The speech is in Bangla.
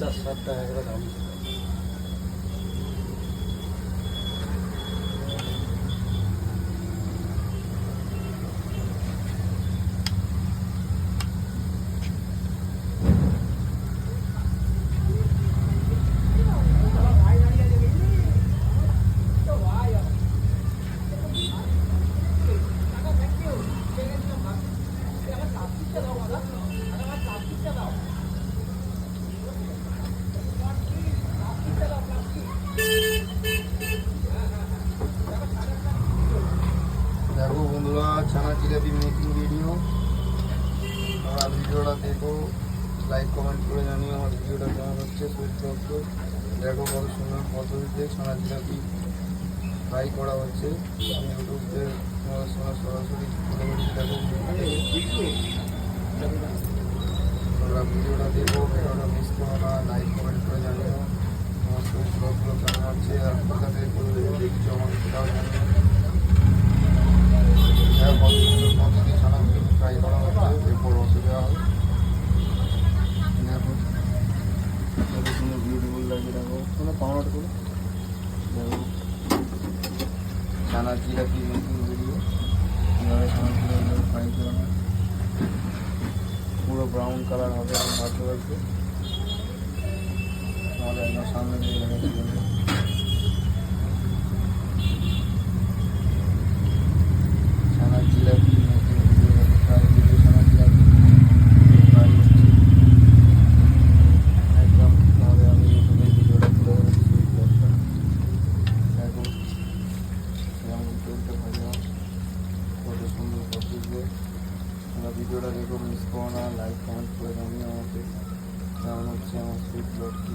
50-60 টাকা করে দাম। দেখো বন্ধুরা, ছানা জিলাপি মেকিং ভিডিও। তোমরা ভিডিওটা দেখো, লাইক কমেন্ট করে জানিও আমার ভিডিওটা কেমন হচ্ছে। সুইট ব্লগকে দেখো কত সুন্দর পদ্ধতিতে ছানা জিলাপি ফ্রাই করা হচ্ছে। আমি ইউটিউবে তোমাদের সঙ্গে সরাসরি তুলে ধরছি। দেখো তোমরা ভিডিওটা দেখো, ভিডিওটা মিস করো না, লাইক কমেন্ট করে জানিও আমার সুইট ব্লগগুলো কেমন হচ্ছে আর কোথা থেকে করে দেখছো আমার সেটাও জানিও। পদ্ধতি ছানা ফ্রাই করা হচ্ছে, এরপর রসে দেওয়া হয়। দেখো কত সুন্দর বিউটিফুল লাগে। দেখো কোনো পাউডার করে দেখো ছানা জিলাপি মেকিং ভিডিও, কীভাবে ছানা জিলাপি ফ্রাই করা হয়। পুরো ব্রাউন কালার হবে আমি ভাবতে পারছি। আমাদের একদম সামনে দিয়ে লেগেছি। ছানা জিলাপি মেকিং ভিডিও ফ্রাই ভিডিও, ছানা জিলাপি ফ্রাই হচ্ছে একদম। তাহলে আমি ইউটিউবে ভিডিওটা তুলে ধরেছি। দেখো যেমন চলতে ভাজা কত সুন্দর পদ্ধতিতে। তোমরা ভিডিওটা দেখো, মিস করো না, লাইক কমেন্ট করে জানিও আমাকে কেমন হচ্ছে আমার সুইট ব্লগটি।